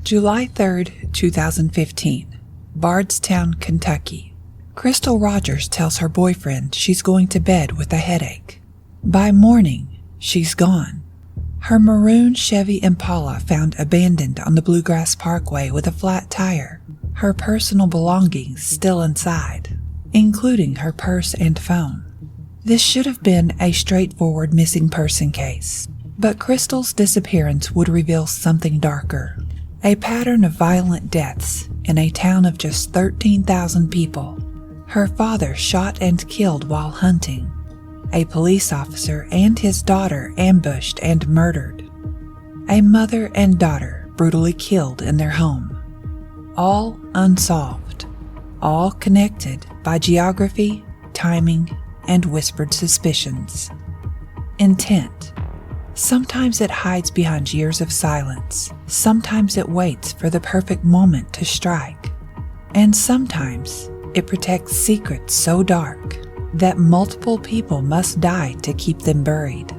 July 3rd, 2015, Bardstown, Kentucky. Crystal Rogers tells her boyfriend she's going to bed with a headache. By morning, she's gone. Her maroon Chevy Impala found abandoned on the Bluegrass Parkway with a flat tire, her personal belongings still inside, including her purse and phone. This should have been a straightforward missing person case, but Crystal's disappearance would reveal something darker. A pattern of violent deaths in a town of just 13,000 people. Her father shot and killed while hunting. A police officer and his daughter ambushed and murdered. A mother and daughter brutally killed in their home. All unsolved. All connected by geography, timing, and whispered suspicions. Intent. Sometimes it hides behind years of silence. Sometimes it waits for the perfect moment to strike. And sometimes it protects secrets so dark that multiple people must die to keep them buried.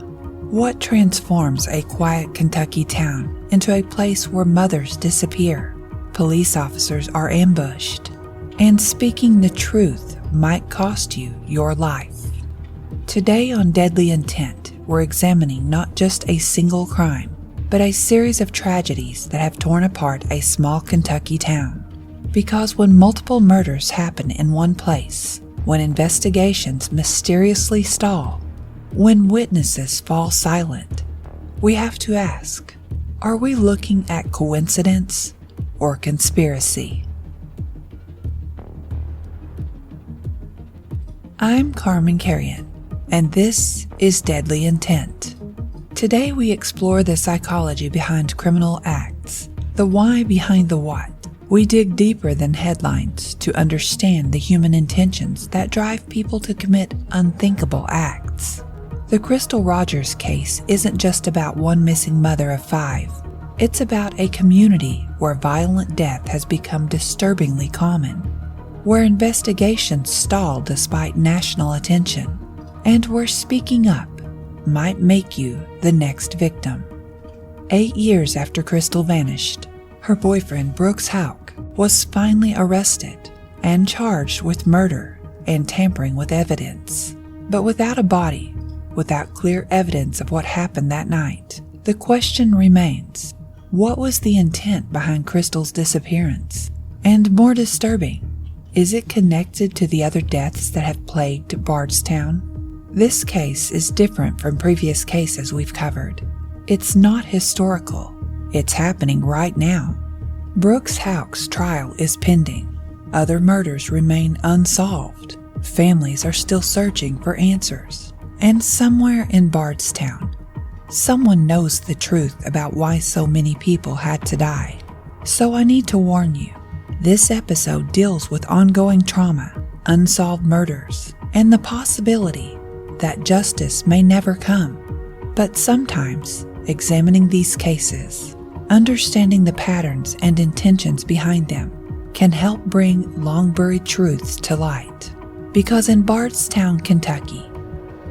What transforms a quiet Kentucky town into a place where mothers disappear, police officers are ambushed, and speaking the truth might cost you your life? Today on Deadly Intent, we're examining not just a single crime, but a series of tragedies that have torn apart a small Kentucky town. Because when multiple murders happen in one place, when investigations mysteriously stall, when witnesses fall silent, we have to ask, are we looking at coincidence or conspiracy? I'm Carman Carrion, and this is Deadly Intent. Today we explore the psychology behind criminal acts, the why behind the what. We dig deeper than headlines to understand the human intentions that drive people to commit unthinkable acts. The Crystal Rogers case isn't just about one missing mother of 5. It's about a community where violent death has become disturbingly common, where investigations stall despite national attention, and where speaking up might make you the next victim. 8 years after Crystal vanished, her boyfriend Brooks Houck was finally arrested and charged with murder and tampering with evidence. But without a body, without clear evidence of what happened that night, the question remains, what was the intent behind Crystal's disappearance? And more disturbing, is it connected to the other deaths that have plagued Bardstown? This case is different from previous cases we've covered. It's not historical. It's happening right now. Brooks Houck's trial is pending. Other murders remain unsolved. Families are still searching for answers. And somewhere in Bardstown, someone knows the truth about why so many people had to die. So I need to warn you, this episode deals with ongoing trauma, unsolved murders, and the possibility that justice may never come. But sometimes, examining these cases, understanding the patterns and intentions behind them, can help bring long-buried truths to light. Because in Bardstown, Kentucky,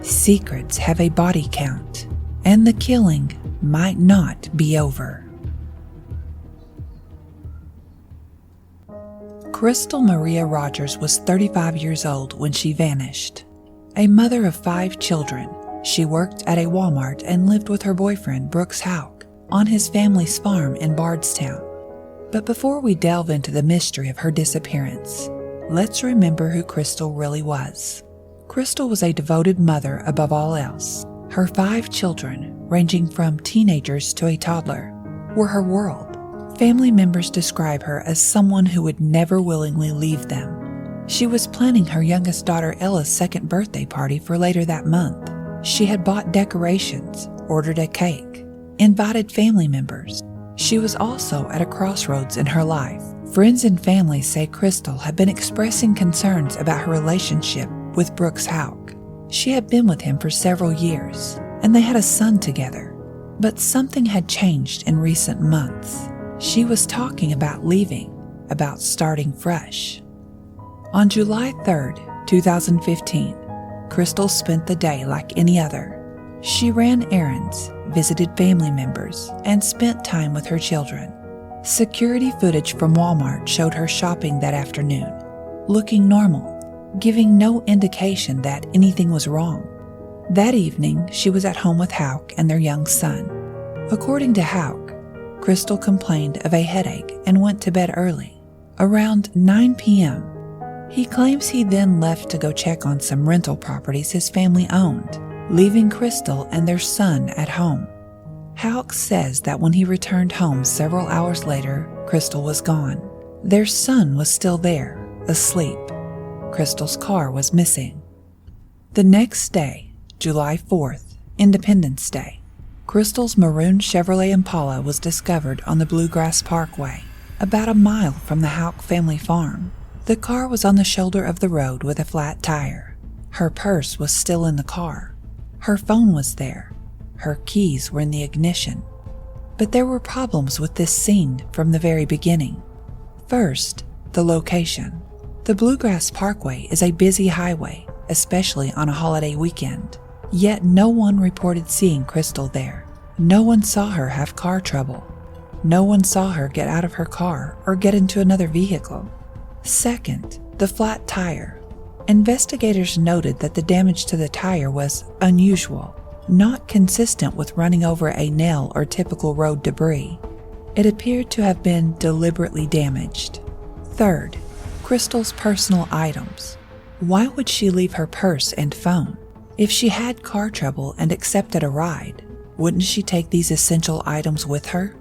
secrets have a body count, and the killing might not be over. Crystal Maria Rogers was 35 years old when she vanished. A mother of 5 children, she worked at a Walmart and lived with her boyfriend Brooks Houck on his family's farm in Bardstown. But before we delve into the mystery of her disappearance, let's remember who Crystal really was. Crystal was a devoted mother above all else. Her 5 children, ranging from teenagers to a toddler, were her world. Family members describe her as someone who would never willingly leave them. She was planning her youngest daughter Ella's 2nd birthday party for later that month. She had bought decorations, ordered a cake, invited family members. She was also at a crossroads in her life. Friends and family say Crystal had been expressing concerns about her relationship with Brooks Houck. She had been with him for several years, and they had a son together. But something had changed in recent months. She was talking about leaving, about starting fresh. On July 3rd, 2015, Crystal spent the day like any other. She ran errands, visited family members, and spent time with her children. Security footage from Walmart showed her shopping that afternoon, looking normal, giving no indication that anything was wrong. That evening, she was at home with Houck and their young son. According to Houck, Crystal complained of a headache and went to bed early, around 9 p.m. He claims he then left to go check on some rental properties his family owned, leaving Crystal and their son at home. Houck says that when he returned home several hours later, Crystal was gone. Their son was still there, asleep. Crystal's car was missing. The next day, July 4th, Independence Day, Crystal's maroon Chevrolet Impala was discovered on the Bluegrass Parkway, about a mile from the Houck family farm. The car was on the shoulder of the road with a flat tire. Her purse was still in the car. Her phone was there. Her keys were in the ignition. But there were problems with this scene from the very beginning. First, the location. The Bluegrass Parkway is a busy highway, especially on a holiday weekend. Yet no one reported seeing Crystal there. No one saw her have car trouble. No one saw her get out of her car or get into another vehicle. Second, the flat tire. Investigators noted that the damage to the tire was unusual, not consistent with running over a nail or typical road debris. It appeared to have been deliberately damaged. Third, Crystal's personal items. Why would she leave her purse and phone? If she had car trouble and accepted a ride, wouldn't she take these essential items with her?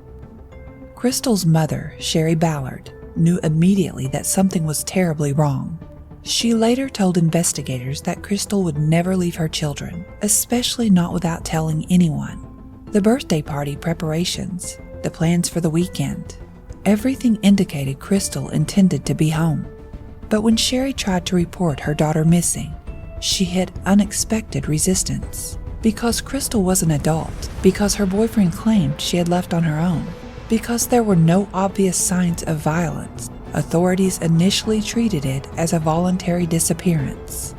Crystal's mother, Sherry Ballard, knew immediately that something was terribly wrong. She later told investigators that Crystal would never leave her children, especially not without telling anyone. The birthday party preparations, the plans for the weekend, everything indicated Crystal intended to be home. But when Sherry tried to report her daughter missing, she hit unexpected resistance. Because Crystal was an adult, because her boyfriend claimed she had left on her own, because there were no obvious signs of violence, authorities initially treated it as a voluntary disappearance.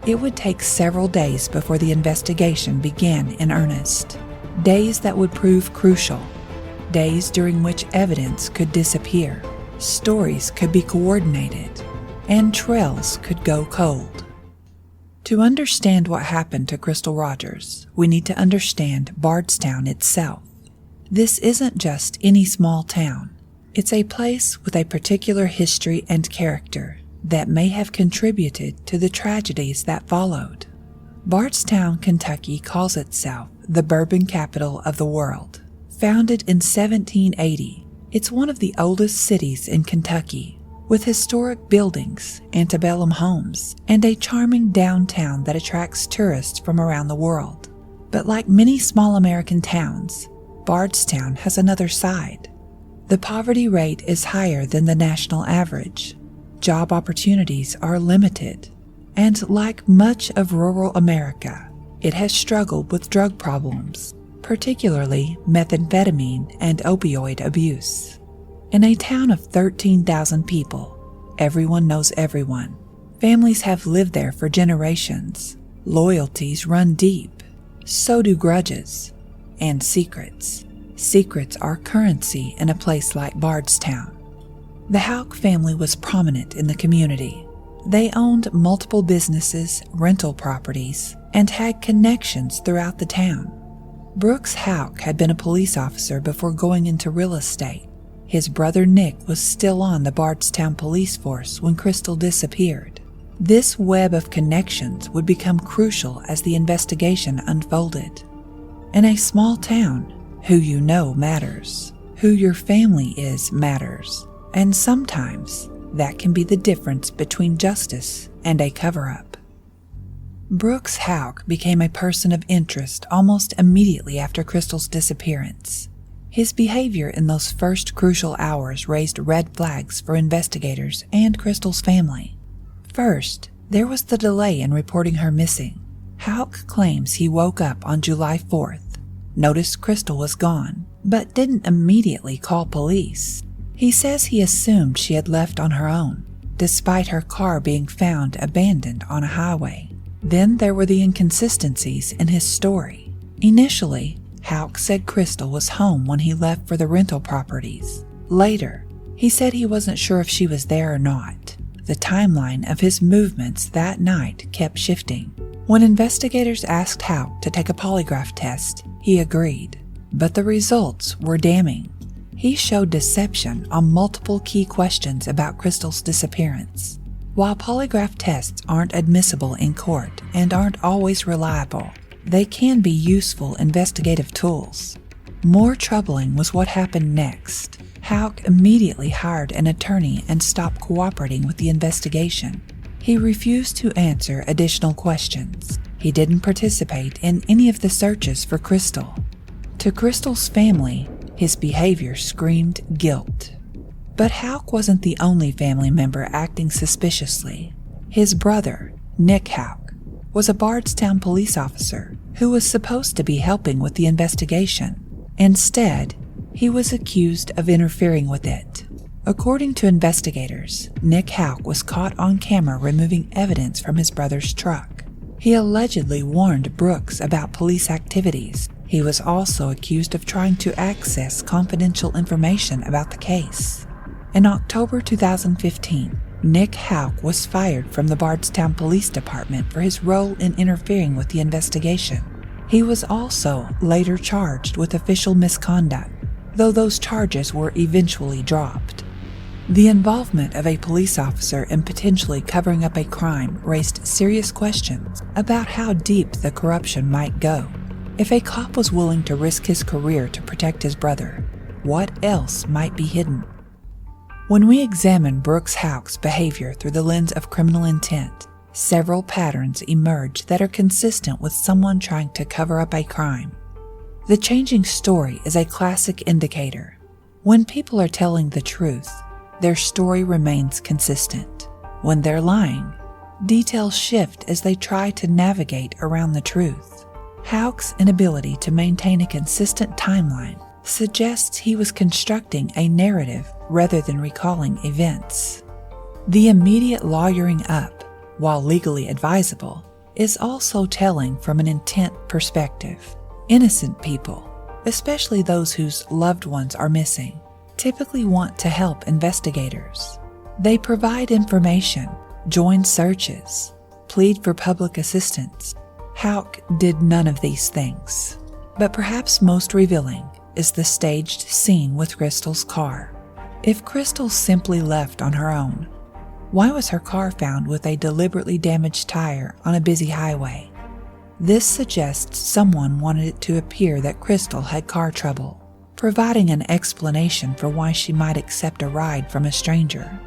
It would take several days before the investigation began in earnest. Days that would prove crucial. Days during which evidence could disappear, stories could be coordinated, and trails could go cold. To understand what happened to Crystal Rogers, we need to understand Bardstown itself. This isn't just any small town. It's a place with a particular history and character that may have contributed to the tragedies that followed. Bardstown, Kentucky calls itself the bourbon capital of the world. Founded in 1780, it's one of the oldest cities in Kentucky, with historic buildings, antebellum homes, and a charming downtown that attracts tourists from around the world. But like many small American towns, Bardstown has another side. The poverty rate is higher than the national average. Job opportunities are limited. And like much of rural America, it has struggled with drug problems, particularly methamphetamine and opioid abuse. In a town of 13,000 people, everyone knows everyone. Families have lived there for generations. Loyalties run deep. So do grudges. And secrets. Secrets are currency in a place like Bardstown. The Houck family was prominent in the community. They owned multiple businesses, rental properties, and had connections throughout the town. Brooks Houck had been a police officer before going into real estate. His brother Nick was still on the Bardstown police force when Crystal disappeared. This web of connections would become crucial as the investigation unfolded. In a small town, who you know matters. Who your family is matters. And sometimes that can be the difference between justice and a cover-up. Brooks Houck became a person of interest almost immediately after Crystal's disappearance. His behavior in those first crucial hours raised red flags for investigators and Crystal's family. First, there was the delay in reporting her missing. Houck claims he woke up on July 4th, noticed Crystal was gone, but didn't immediately call police. He says he assumed she had left on her own, despite her car being found abandoned on a highway. Then there were the inconsistencies in his story. Initially, Houck said Crystal was home when he left for the rental properties. Later, he said he wasn't sure if she was there or not. The timeline of his movements that night kept shifting. When investigators asked Houck to take a polygraph test, he agreed. But the results were damning. He showed deception on multiple key questions about Crystal's disappearance. While polygraph tests aren't admissible in court and aren't always reliable, they can be useful investigative tools. More troubling was what happened next. Houck immediately hired an attorney and stopped cooperating with the investigation. He refused to answer additional questions. He didn't participate in any of the searches for Crystal. To Crystal's family, his behavior screamed guilt. But Houck wasn't the only family member acting suspiciously. His brother, Nick Houck, was a Bardstown police officer who was supposed to be helping with the investigation. Instead, he was accused of interfering with it. According to investigators, Nick Houck was caught on camera removing evidence from his brother's truck. He allegedly warned Brooks about police activities. He was also accused of trying to access confidential information about the case. In October 2015, Nick Houck was fired from the Bardstown Police Department for his role in interfering with the investigation. He was also later charged with official misconduct, though those charges were eventually dropped. The involvement of a police officer in potentially covering up a crime raised serious questions about how deep the corruption might go. If a cop was willing to risk his career to protect his brother, what else might be hidden? When we examine Brooks Houck's behavior through the lens of criminal intent, several patterns emerge that are consistent with someone trying to cover up a crime. The changing story is a classic indicator. When people are telling the truth, their story remains consistent. When they're lying, details shift as they try to navigate around the truth. Houck's inability to maintain a consistent timeline suggests he was constructing a narrative rather than recalling events. The immediate lawyering up, while legally advisable, is also telling from an intent perspective. Innocent people, especially those whose loved ones are missing, typically want to help investigators. They provide information, join searches, plead for public assistance. Houck did none of these things. But perhaps most revealing is the staged scene with Crystal's car. If Crystal simply left on her own, why was her car found with a deliberately damaged tire on a busy highway? This suggests someone wanted it to appear that Crystal had car trouble, providing an explanation for why she might accept a ride from a stranger.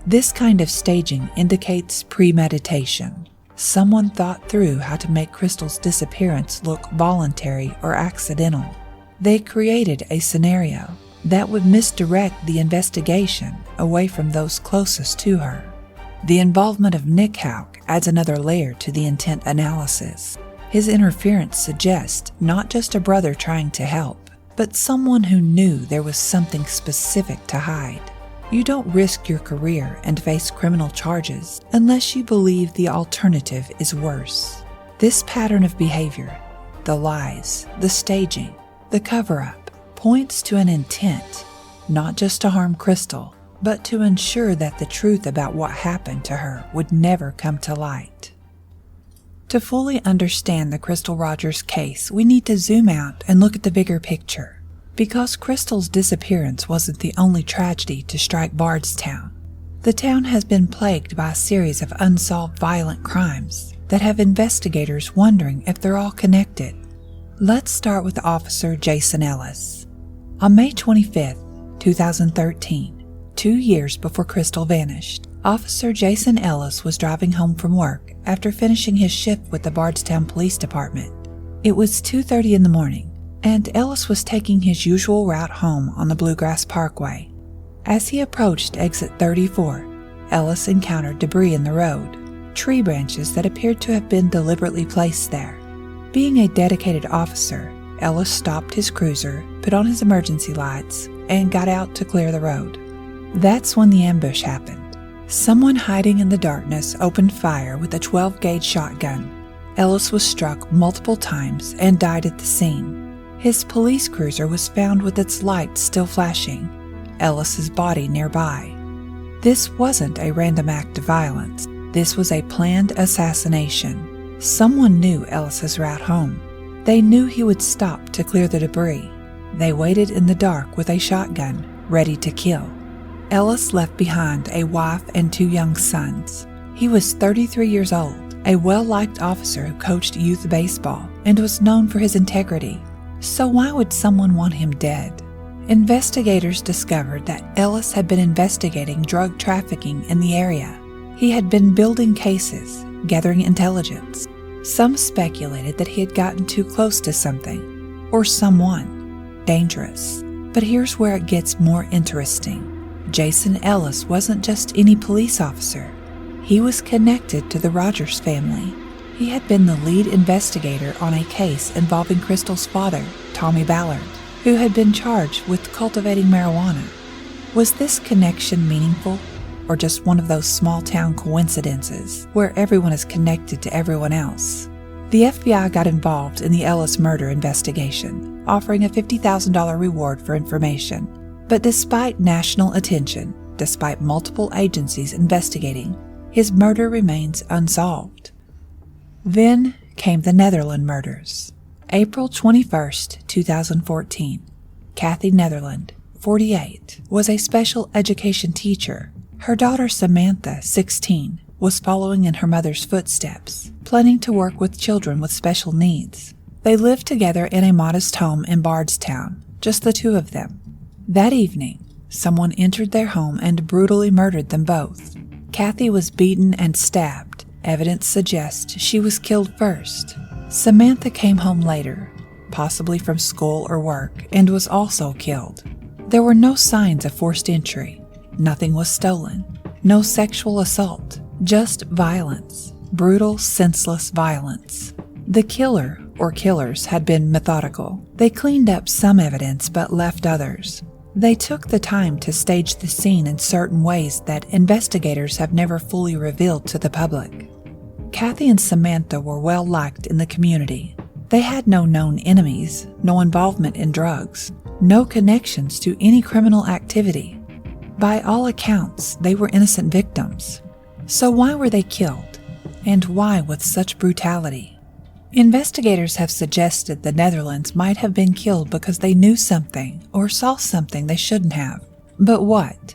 This kind of staging indicates premeditation. Someone thought through how to make Crystal's disappearance look voluntary or accidental. They created a scenario that would misdirect the investigation away from those closest to her. The involvement of Nick Houck adds another layer to the intent analysis. His interference suggests not just a brother trying to help, but someone who knew there was something specific to hide. You don't risk your career and face criminal charges unless you believe the alternative is worse. This pattern of behavior, the lies, the staging, the cover-up, points to an intent, not just to harm Crystal, but to ensure that the truth about what happened to her would never come to light. To fully understand the Crystal Rogers case, we need to zoom out and look at the bigger picture. Because Crystal's disappearance wasn't the only tragedy to strike Bardstown, the town has been plagued by a series of unsolved violent crimes that have investigators wondering if they're all connected. Let's start with Officer Jason Ellis. On May 25, 2013, 2 years before Crystal vanished, Officer Jason Ellis was driving home from work after finishing his shift with the Bardstown Police Department. It was 2:30 in the morning, and Ellis was taking his usual route home on the Bluegrass Parkway. As he approached exit 34, Ellis encountered debris in the road, tree branches that appeared to have been deliberately placed there. Being a dedicated officer, Ellis stopped his cruiser, put on his emergency lights, and got out to clear the road. That's when the ambush happened. Someone hiding in the darkness opened fire with a 12-gauge shotgun. Ellis was struck multiple times and died at the scene. His police cruiser was found with its lights still flashing. Ellis's body nearby. This wasn't a random act of violence. This was a planned assassination. Someone knew Ellis's route home. They knew he would stop to clear the debris. They waited in the dark with a shotgun, ready to kill. Ellis left behind a wife and 2 young sons. He was 33 years old, a well-liked officer who coached youth baseball and was known for his integrity. So why would someone want him dead? Investigators discovered that Ellis had been investigating drug trafficking in the area. He had been building cases, gathering intelligence. Some speculated that he had gotten too close to something, or someone, dangerous. But here's where it gets more interesting. Jason Ellis wasn't just any police officer. He was connected to the Rogers family. He had been the lead investigator on a case involving Crystal's father, Tommy Ballard, who had been charged with cultivating marijuana. Was this connection meaningful, or just one of those small-town coincidences where everyone is connected to everyone else? The FBI got involved in the Ellis murder investigation, offering a $50,000 reward for information. But despite national attention, despite multiple agencies investigating, his murder remains unsolved. Then came the Netherland murders. April 21st, 2014. Kathy Netherland, 48, was a special education teacher. Her daughter Samantha, 16, was following in her mother's footsteps, planning to work with children with special needs. They lived together in a modest home in Bardstown, just the 2 of them. That evening, someone entered their home and brutally murdered them both. Kathy was beaten and stabbed. Evidence suggests she was killed first. Samantha came home later, possibly from school or work, and was also killed. There were no signs of forced entry. Nothing was stolen. No sexual assault. Just violence. Brutal, senseless violence. The killer, or killers, had been methodical. They cleaned up some evidence but left others. They took the time to stage the scene in certain ways that investigators have never fully revealed to the public. Kathy and Samantha were well liked in the community. They had no known enemies, no involvement in drugs, no connections to any criminal activity. By all accounts, they were innocent victims. So why were they killed? And why with such brutality? Investigators have suggested the Netherlands might have been killed because they knew something or saw something they shouldn't have. But what?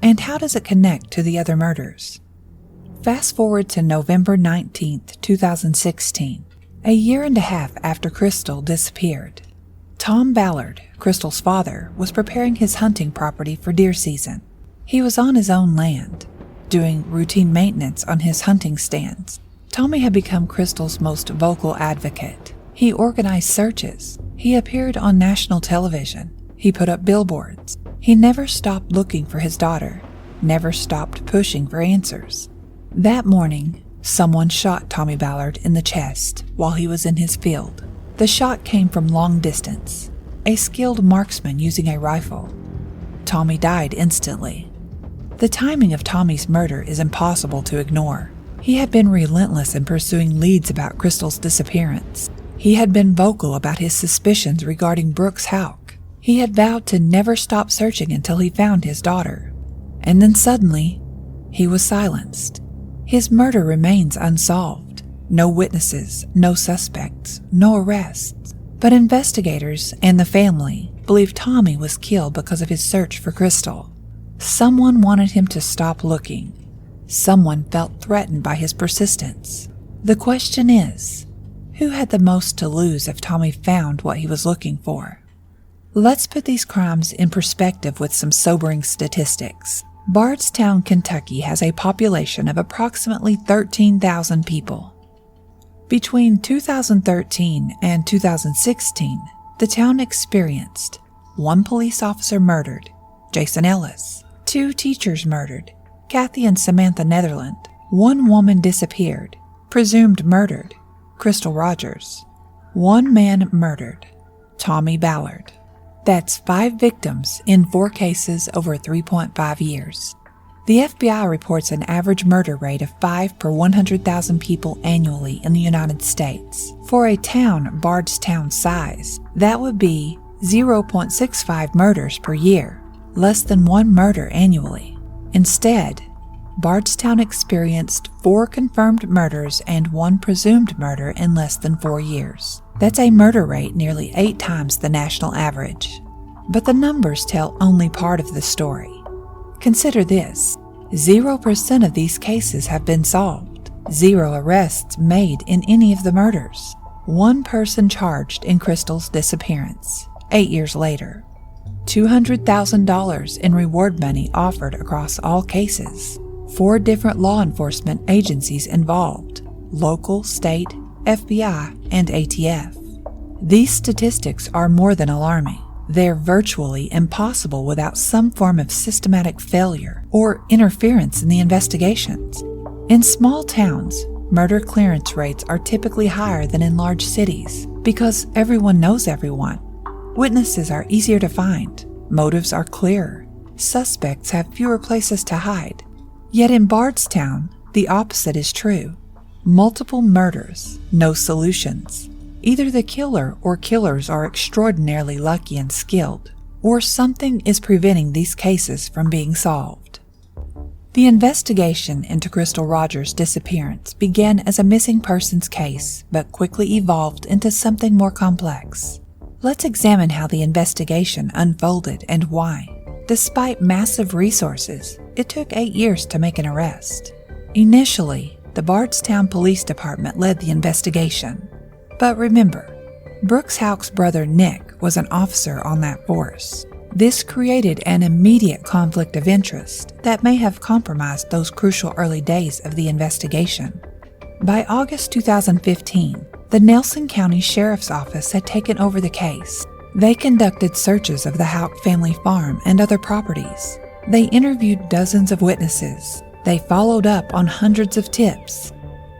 And how does it connect to the other murders? Fast forward to November 19th, 2016, a year and a half after Crystal disappeared. Tom Ballard, Crystal's father, was preparing his hunting property for deer season. He was on his own land, doing routine maintenance on his hunting stands. Tommy had become Crystal's most vocal advocate. He organized searches. He appeared on national television. He put up billboards. He never stopped looking for his daughter, never stopped pushing for answers. That morning, someone shot Tommy Ballard in the chest while he was in his field. The shot came from long distance, a skilled marksman using a rifle. Tommy died instantly. The timing of Tommy's murder is impossible to ignore. He had been relentless in pursuing leads about Crystal's disappearance. He had been vocal about his suspicions regarding Brooks Houck. He had vowed to never stop searching until he found his daughter. And then suddenly, he was silenced. His murder remains unsolved. No witnesses, no suspects, no arrests. But investigators and the family believe Tommy was killed because of his search for Crystal. Someone wanted him to stop looking. Someone felt threatened by his persistence. The question is, who had the most to lose if Tommy found what he was looking for? Let's put these crimes in perspective with some sobering statistics. Bardstown, Kentucky has a population of approximately 13,000 people. Between 2013 and 2016, the town experienced 1 police officer murdered, Jason Ellis, 2 teachers murdered, Kathy and Samantha Netherland, 1 woman disappeared, presumed murdered, Crystal Rogers, 1 man murdered, Tommy Ballard. That's 5 victims in 4 cases over 3.5 years. The FBI reports an average murder rate of 5 per 100,000 people annually in the United States. For a town Bardstown size, that would be 0.65 murders per year. less than one murder annually. Instead, Bardstown experienced 4 confirmed murders and 1 presumed murder in less than 4 years. That's a murder rate nearly 8 times the national average. But the numbers tell only part of the story. Consider this: 0% of these cases have been solved, 0 arrests made in any of the murders, 1 person charged in Crystal's disappearance, 8 years later, $200,000 in reward money offered across all cases, 4 different law enforcement agencies involved: local, state, FBI, and ATF. These statistics are more than alarming. They're virtually impossible without some form of systematic failure or interference in the investigations. In small towns, murder clearance rates are typically higher than in large cities because everyone knows everyone. Witnesses are easier to find, motives are clearer, suspects have fewer places to hide. Yet in Bardstown, the opposite is true. Multiple murders, no solutions. Either the killer or killers are extraordinarily lucky and skilled, or something is preventing these cases from being solved. The investigation into Crystal Rogers' disappearance began as a missing persons case, but quickly evolved into something more complex. Let's examine how the investigation unfolded and why. Despite massive resources, it took 8 years to make an arrest. Initially, the Bardstown Police Department led the investigation. But remember, Brooks Houck's brother Nick was an officer on that force. This created an immediate conflict of interest that may have compromised those crucial early days of the investigation. By August 2015, the Nelson County Sheriff's Office had taken over the case. They conducted searches of the Houck family farm and other properties. They interviewed dozens of witnesses. They followed up on hundreds of tips.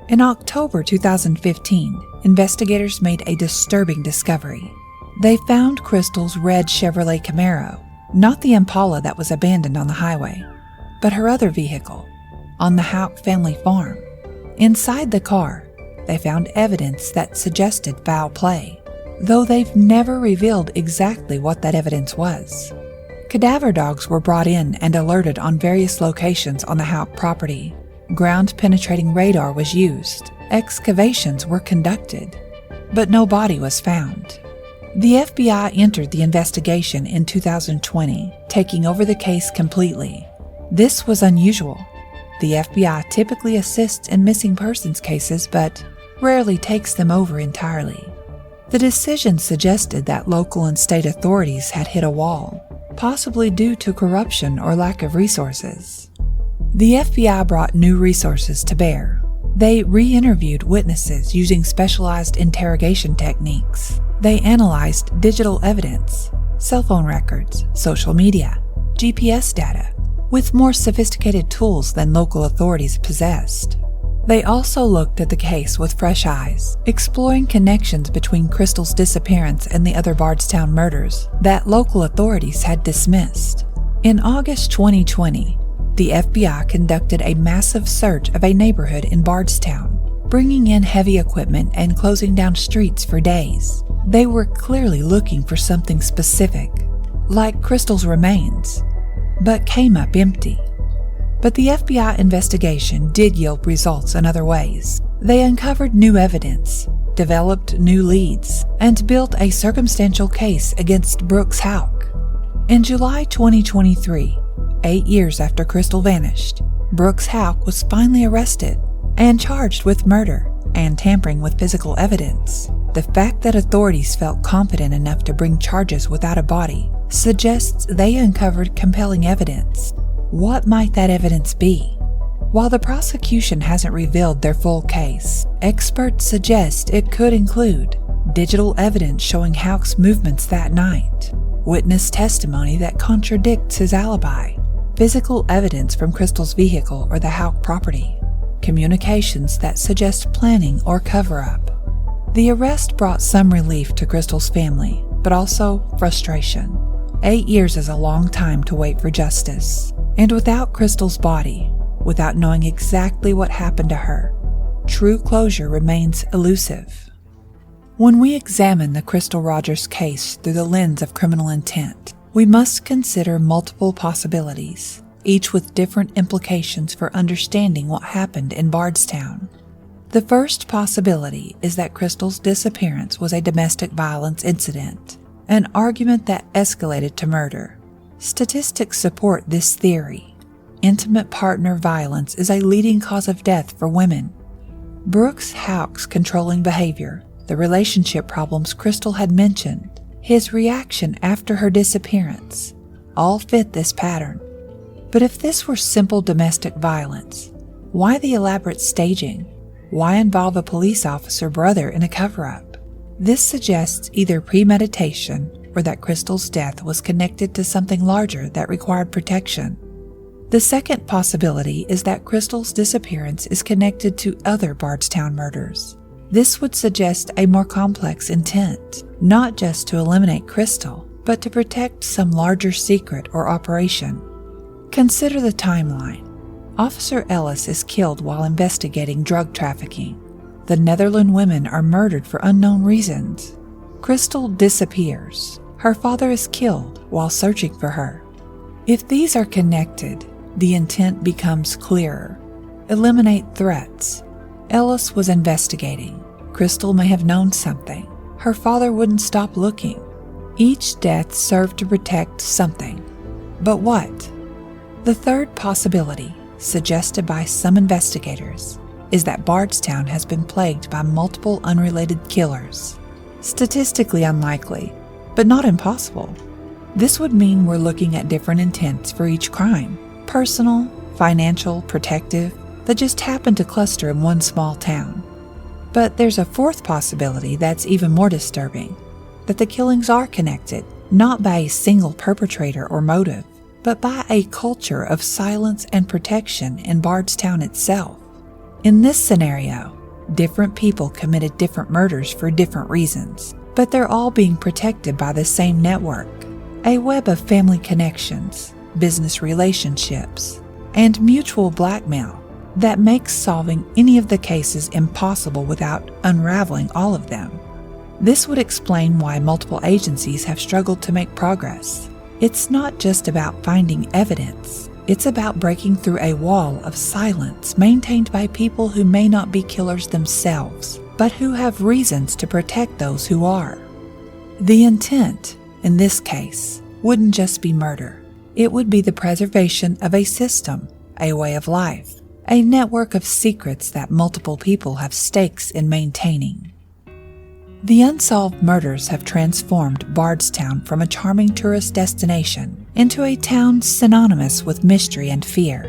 In October 2015, investigators made a disturbing discovery. They found Crystal's red Chevrolet Camaro, not the Impala that was abandoned on the highway, but her other vehicle, on the Houck family farm. Inside the car, they found evidence that suggested foul play, though they've never revealed exactly what that evidence was. Cadaver dogs were brought in and alerted on various locations on the Houck property. Ground-penetrating radar was used. Excavations were conducted, but no body was found. The FBI entered the investigation in 2020, taking over the case completely. This was unusual. The FBI typically assists in missing persons cases, but rarely takes them over entirely. The decision suggested that local and state authorities had hit a wall, possibly due to corruption or lack of resources. The FBI brought new resources to bear. They re-interviewed witnesses using specialized interrogation techniques. They analyzed digital evidence, cell phone records, social media, GPS data, with more sophisticated tools than local authorities possessed. They also looked at the case with fresh eyes, exploring connections between Crystal's disappearance and the other Bardstown murders that local authorities had dismissed. In August 2020, the FBI conducted a massive search of a neighborhood in Bardstown, bringing in heavy equipment and closing down streets for days. They were clearly looking for something specific, like Crystal's remains, but came up empty. But the FBI investigation did yield results in other ways. They uncovered new evidence, developed new leads, and built a circumstantial case against Brooks Houck. In July 2023, 8 years after Crystal vanished, Brooks Houck was finally arrested and charged with murder and tampering with physical evidence. The fact that authorities felt confident enough to bring charges without a body suggests they uncovered compelling evidence. What might that evidence be? While the prosecution hasn't revealed their full case, experts suggest it could include digital evidence showing Houck's movements that night, witness testimony that contradicts his alibi, physical evidence from Crystal's vehicle or the Houck property, communications that suggest planning or cover-up. The arrest brought some relief to Crystal's family, but also frustration. 8 years is a long time to wait for justice. And without Crystal's body, without knowing exactly what happened to her, true closure remains elusive. When we examine the Crystal Rogers case through the lens of criminal intent, We must consider multiple possibilities, each with different implications for understanding what happened in Bardstown. The first possibility is that Crystal's disappearance was a domestic violence incident, an argument that escalated to murder. Statistics support this theory. Intimate partner violence is a leading cause of death for women. Brooks Houck's controlling behavior, the relationship problems Crystal had mentioned, his reaction after her disappearance, all fit this pattern. But if this were simple domestic violence, why the elaborate staging? Why involve a police officer brother in a cover-up? This suggests either premeditation or that Crystal's death was connected to something larger that required protection. The second possibility is that Crystal's disappearance is connected to other Bardstown murders. This would suggest a more complex intent, not just to eliminate Crystal, but to protect some larger secret or operation. Consider the timeline. Officer Ellis is killed while investigating drug trafficking. The Netherland women are murdered for unknown reasons. Crystal disappears. Her father is killed while searching for her. If these are connected, the intent becomes clearer. Eliminate threats. Ellis was investigating. Crystal may have known something. Her father wouldn't stop looking. Each death served to protect something. But what? The third possibility, suggested by some investigators, is that Bardstown has been plagued by multiple unrelated killers. Statistically unlikely, but not impossible. This would mean we're looking at different intents for each crime, personal, financial, protective, that just happen to cluster in one small town. But there's a fourth possibility that's even more disturbing, that the killings are connected, not by a single perpetrator or motive, but by a culture of silence and protection in Bardstown itself. In this scenario, different people committed different murders for different reasons, but they're all being protected by the same network, a web of family connections, business relationships, and mutual blackmail that makes solving any of the cases impossible without unraveling all of them. This would explain why multiple agencies have struggled to make progress. It's not just about finding evidence, it's about breaking through a wall of silence maintained by people who may not be killers themselves, but who have reasons to protect those who are. The intent, in this case, wouldn't just be murder. It would be the preservation of a system, a way of life, a network of secrets that multiple people have stakes in maintaining. The unsolved murders have transformed Bardstown from a charming tourist destination into a town synonymous with mystery and fear.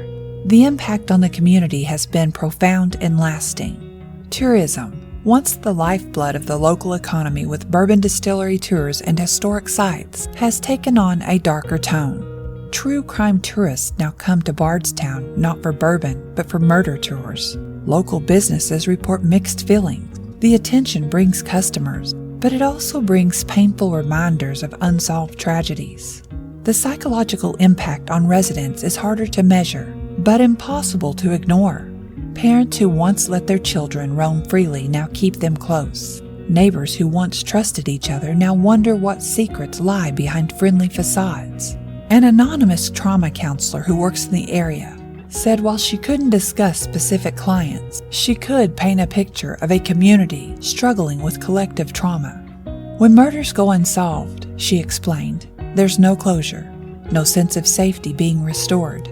The impact on the community has been profound and lasting. Tourism, once the lifeblood of the local economy with bourbon distillery tours and historic sites, has taken on a darker tone. True crime tourists now come to Bardstown not for bourbon, but for murder tours. Local businesses report mixed feelings. The attention brings customers, but it also brings painful reminders of unsolved tragedies. The psychological impact on residents is harder to measure, but impossible to ignore. Parents who once let their children roam freely now keep them close. Neighbors who once trusted each other now wonder what secrets lie behind friendly facades. An anonymous trauma counselor who works in the area said while she couldn't discuss specific clients, she could paint a picture of a community struggling with collective trauma. When murders go unsolved, she explained, there's no closure, no sense of safety being restored.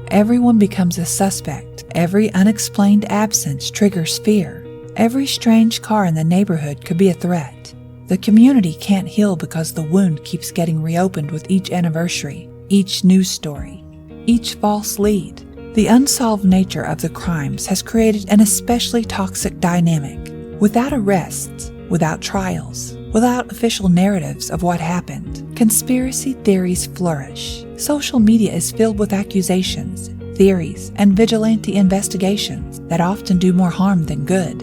Everyone becomes a suspect. Every unexplained absence triggers fear. Every strange car in the neighborhood could be a threat. The community can't heal because the wound keeps getting reopened with each anniversary, each news story, each false lead. The unsolved nature of the crimes has created an especially toxic dynamic. Without arrests, without trials, without official narratives of what happened, conspiracy theories flourish. Social media is filled with accusations, theories, and vigilante investigations that often do more harm than good.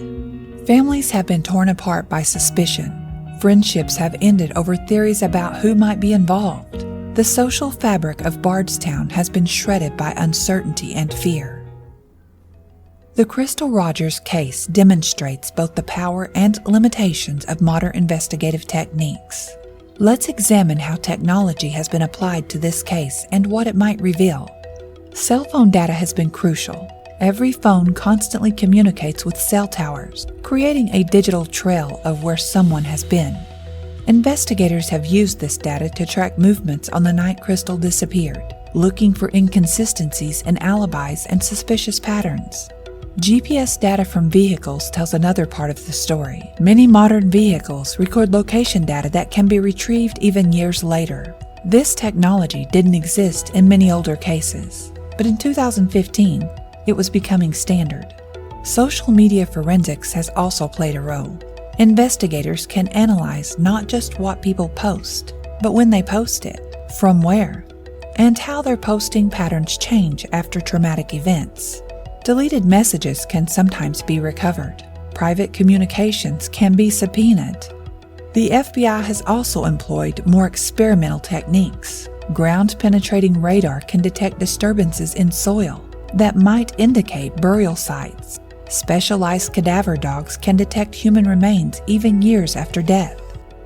Families have been torn apart by suspicion. Friendships have ended over theories about who might be involved. The social fabric of Bardstown has been shredded by uncertainty and fear. The Crystal Rogers case demonstrates both the power and limitations of modern investigative techniques. Let's examine how technology has been applied to this case and what it might reveal. Cell phone data has been crucial. Every phone constantly communicates with cell towers, creating a digital trail of where someone has been. Investigators have used this data to track movements on the night Crystal disappeared, looking for inconsistencies in alibis and suspicious patterns. GPS data from vehicles tells another part of the story. Many modern vehicles record location data that can be retrieved even years later. This technology didn't exist in many older cases, but in 2015, it was becoming standard. Social media forensics has also played a role. Investigators can analyze not just what people post, but when they post it, from where, and how their posting patterns change after traumatic events. Deleted messages can sometimes be recovered. Private communications can be subpoenaed. The FBI has also employed more experimental techniques. Ground-penetrating radar can detect disturbances in soil that might indicate burial sites. Specialized cadaver dogs can detect human remains even years after death.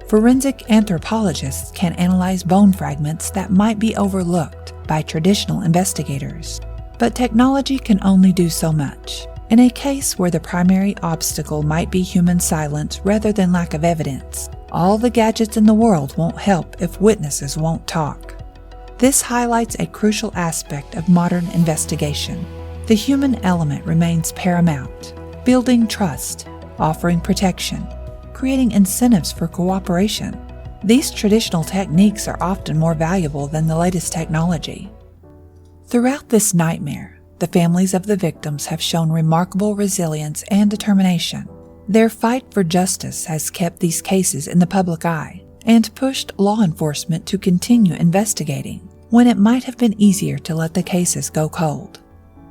Forensic anthropologists can analyze bone fragments that might be overlooked by traditional investigators. But technology can only do so much. In a case where the primary obstacle might be human silence rather than lack of evidence, all the gadgets in the world won't help if witnesses won't talk. This highlights a crucial aspect of modern investigation. The human element remains paramount, building trust, offering protection, creating incentives for cooperation. These traditional techniques are often more valuable than the latest technology. Throughout this nightmare, the families of the victims have shown remarkable resilience and determination. Their fight for justice has kept these cases in the public eye and pushed law enforcement to continue investigating when it might have been easier to let the cases go cold.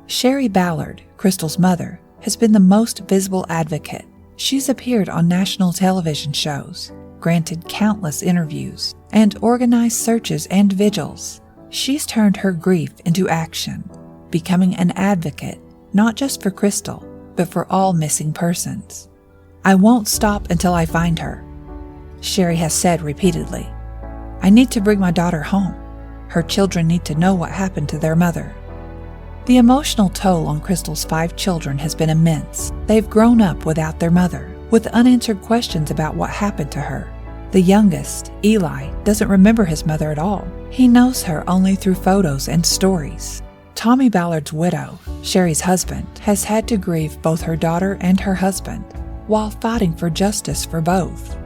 Sherry Ballard, Crystal's mother, has been the most visible advocate. She's appeared on national television shows, granted countless interviews, and organized searches and vigils. She's turned her grief into action, becoming an advocate not just for Crystal, but for all missing persons. "I won't stop until I find her," Sherry has said repeatedly. "I need to bring my daughter home. Her children need to know what happened to their mother." The emotional toll on Crystal's 5 children has been immense. They've grown up without their mother, with unanswered questions about what happened to her. The youngest, Eli, doesn't remember his mother at all. He knows her only through photos and stories. Tommy Ballard's widow, Sherry's husband, has had to grieve both her daughter and her husband, while fighting for justice for both.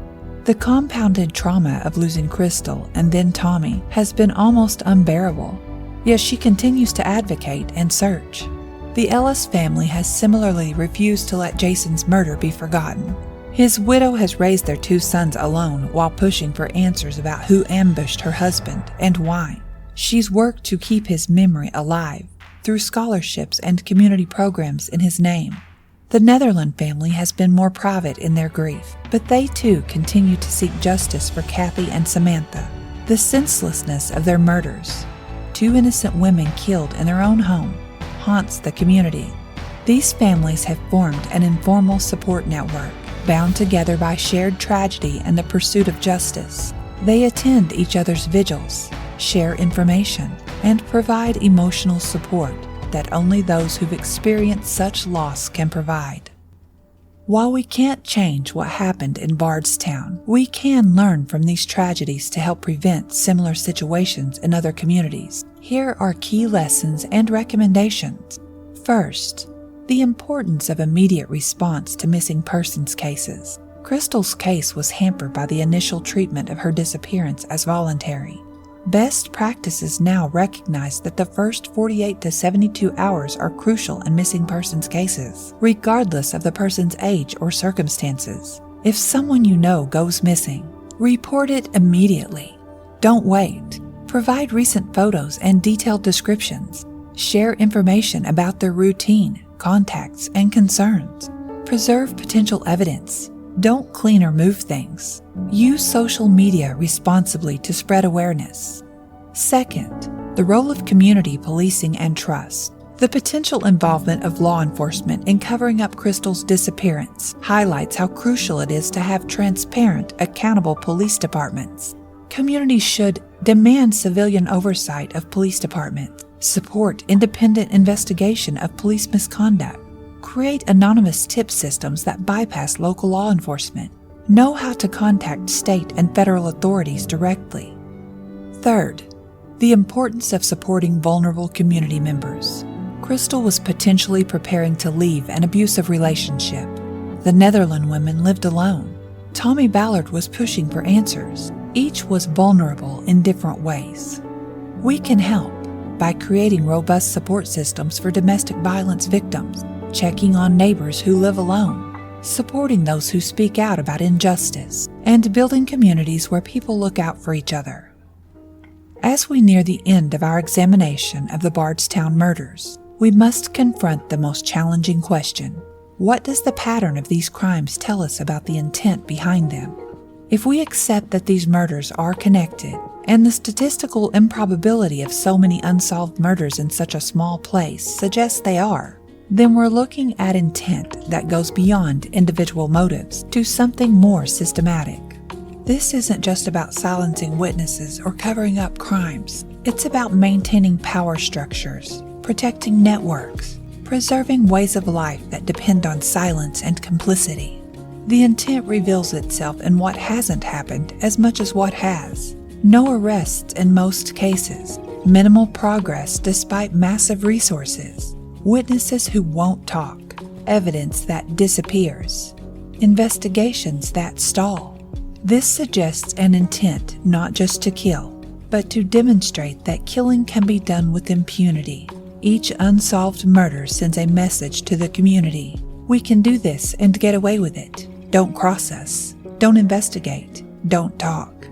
The compounded trauma of losing Crystal and then Tommy has been almost unbearable. Yet she continues to advocate and search. The Ellis family has similarly refused to let Jason's murder be forgotten. His widow has raised their 2 sons alone while pushing for answers about who ambushed her husband and why. She's worked to keep his memory alive through scholarships and community programs in his name. The Netherland family has been more private in their grief, but they too continue to seek justice for Kathy and Samantha. The senselessness of their murders, 2 innocent women killed in their own home, haunts the community. These families have formed an informal support network, bound together by shared tragedy and the pursuit of justice. They attend each other's vigils, share information, and provide emotional support that only those who've experienced such loss can provide. While we can't change what happened in Bardstown, we can learn from these tragedies to help prevent similar situations in other communities. Here are key lessons and recommendations. First, the importance of immediate response to missing persons cases. Crystal's case was hampered by the initial treatment of her disappearance as voluntary. Best practices now recognize that the first 48 to 72 hours are crucial in missing persons cases, regardless of the person's age or circumstances. If someone you know goes missing, report it immediately. Don't wait. Provide recent photos and detailed descriptions. Share information about their routine, contacts, and concerns. Preserve potential evidence. Don't clean or move things. Use social media responsibly to spread awareness. Second, the role of community policing and trust. The potential involvement of law enforcement in covering up Crystal's disappearance highlights how crucial it is to have transparent, accountable police departments. Communities should demand civilian oversight of police departments, support independent investigation of police misconduct, create anonymous tip systems that bypass local law enforcement, know how to contact state and federal authorities directly. Third, the importance of supporting vulnerable community members. Crystal was potentially preparing to leave an abusive relationship. The Netherland women lived alone. Tommy Ballard was pushing for answers. Each was vulnerable in different ways. We can help by creating robust support systems for domestic violence victims, checking on neighbors who live alone, supporting those who speak out about injustice, and building communities where people look out for each other. As we near the end of our examination of the Bardstown murders, we must confront the most challenging question. What does the pattern of these crimes tell us about the intent behind them? If we accept that these murders are connected, and the statistical improbability of so many unsolved murders in such a small place suggests they are, then we're looking at intent that goes beyond individual motives to something more systematic. This isn't just about silencing witnesses or covering up crimes. It's about maintaining power structures, protecting networks, preserving ways of life that depend on silence and complicity. The intent reveals itself in what hasn't happened as much as what has. No arrests in most cases, minimal progress despite massive resources, witnesses who won't talk, evidence that disappears, investigations that stall. This suggests an intent not just to kill, but to demonstrate that killing can be done with impunity. Each unsolved murder sends a message to the community. We can do this and get away with it. Don't cross us. Don't investigate. Don't talk.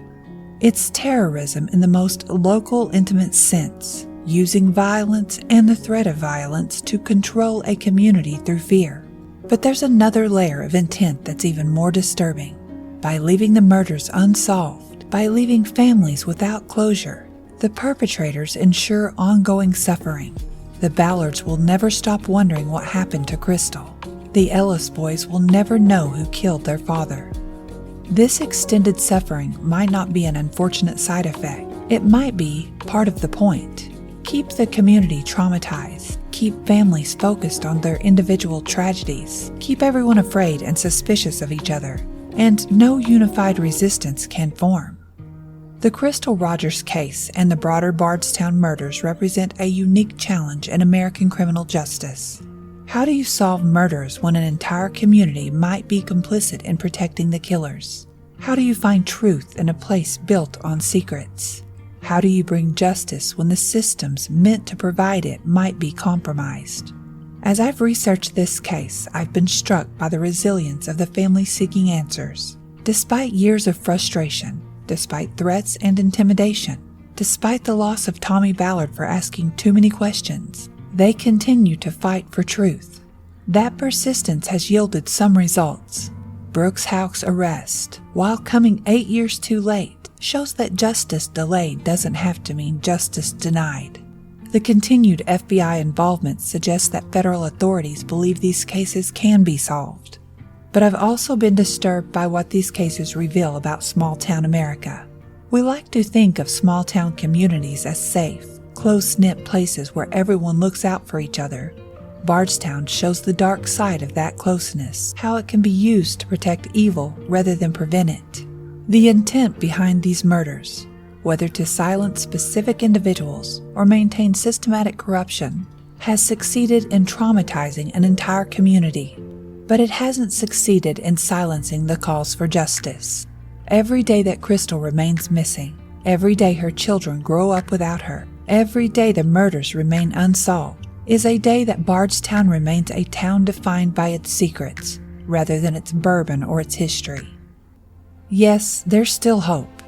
It's terrorism in the most local, intimate sense, using violence and the threat of violence to control a community through fear. But there's another layer of intent that's even more disturbing. By leaving the murders unsolved, by leaving families without closure, the perpetrators ensure ongoing suffering. The Ballards will never stop wondering what happened to Crystal. The Ellis boys will never know who killed their father. This extended suffering might not be an unfortunate side effect. It might be part of the point. Keep the community traumatized. Keep families focused on their individual tragedies. Keep everyone afraid and suspicious of each other. And no unified resistance can form. The Crystal Rogers case and the broader Bardstown murders represent a unique challenge in American criminal justice. How do you solve murders when an entire community might be complicit in protecting the killers? How do you find truth in a place built on secrets? How do you bring justice when the systems meant to provide it might be compromised? As I've researched this case, I've been struck by the resilience of the family seeking answers. Despite years of frustration, despite threats and intimidation, despite the loss of Tommy Ballard for asking too many questions, they continue to fight for truth. That persistence has yielded some results. Brooks Houck's arrest, while coming 8 years too late, shows that justice delayed doesn't have to mean justice denied. The continued FBI involvement suggests that federal authorities believe these cases can be solved. But I've also been disturbed by what these cases reveal about small-town America. We like to think of small-town communities as safe, close-knit places where everyone looks out for each other. Bardstown shows the dark side of that closeness, how it can be used to protect evil rather than prevent it. The intent behind these murders, whether to silence specific individuals or maintain systematic corruption, has succeeded in traumatizing an entire community. But it hasn't succeeded in silencing the calls for justice. Every day that Crystal remains missing, every day her children grow up without her, every day the murders remain unsolved, is a day that Bardstown remains a town defined by its secrets, rather than its bourbon or its history. Yes, there's still hope.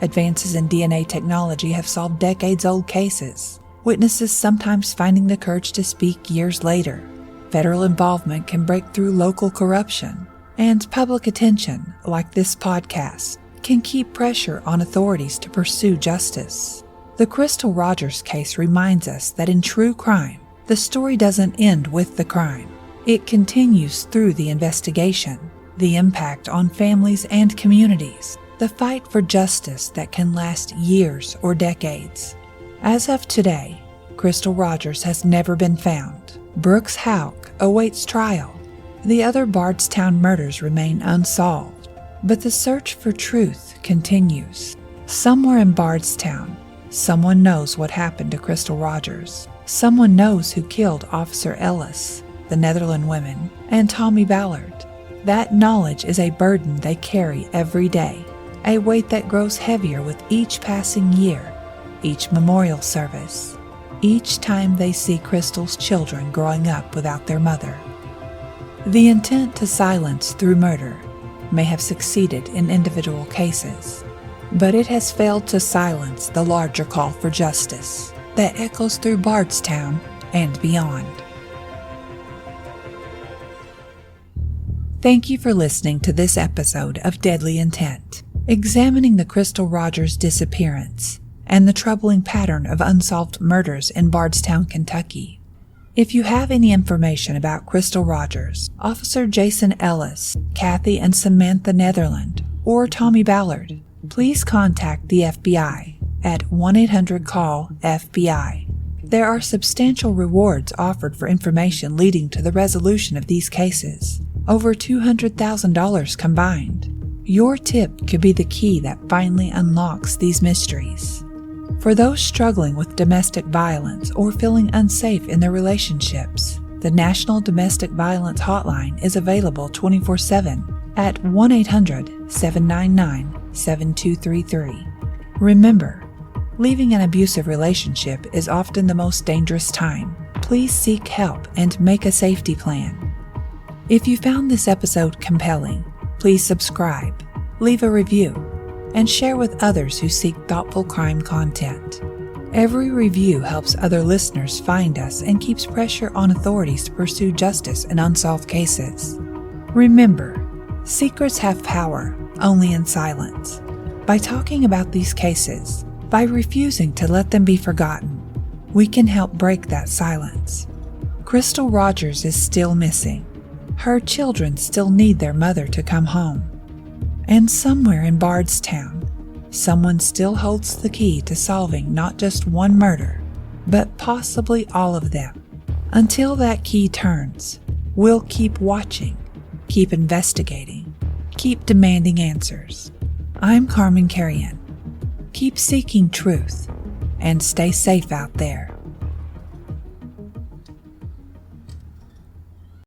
Advances in DNA technology have solved decades-old cases, witnesses sometimes finding the courage to speak years later. Federal involvement can break through local corruption, and public attention, like this podcast, can keep pressure on authorities to pursue justice. The Crystal Rogers case reminds us that in true crime, the story doesn't end with the crime. It continues through the investigation, the impact on families and communities, the fight for justice that can last years or decades. As of today, Crystal Rogers has never been found. Brooks Houck awaits trial. The other Bardstown murders remain unsolved, but the search for truth continues. Somewhere in Bardstown, someone knows what happened to Crystal Rogers. Someone knows who killed Officer Ellis, the Netherland women, and Tommy Ballard. That knowledge is a burden they carry every day, a weight that grows heavier with each passing year, each memorial service, each time they see Crystal's children growing up without their mother. The intent to silence through murder may have succeeded in individual cases, but it has failed to silence the larger call for justice that echoes through Bardstown and beyond. Thank you for listening to this episode of Deadly Intent, examining the Crystal Rogers disappearance and the troubling pattern of unsolved murders in Bardstown, Kentucky. If you have any information about Crystal Rogers, Officer Jason Ellis, Kathy and Samantha Netherland, or Tommy Ballard, please contact the FBI at 1-800-CALL-FBI. There are substantial rewards offered for information leading to the resolution of these cases, over $200,000 combined. Your tip could be the key that finally unlocks these mysteries. For those struggling with domestic violence or feeling unsafe in their relationships, the National Domestic Violence Hotline is available 24/7 at 1-800-799-7233. Remember, leaving an abusive relationship is often the most dangerous time. Please seek help and make a safety plan. If you found this episode compelling, please subscribe, leave a review, and share with others who seek thoughtful crime content. Every review helps other listeners find us and keeps pressure on authorities to pursue justice in unsolved cases. Remember, secrets have power only in silence. By talking about these cases, by refusing to let them be forgotten, we can help break that silence. Crystal Rogers is still missing. Her children still need their mother to come home. And somewhere in Bardstown, someone still holds the key to solving not just one murder, but possibly all of them. Until that key turns, we'll keep watching, keep investigating, keep demanding answers. I'm Carman Carrion. Keep seeking truth and stay safe out there.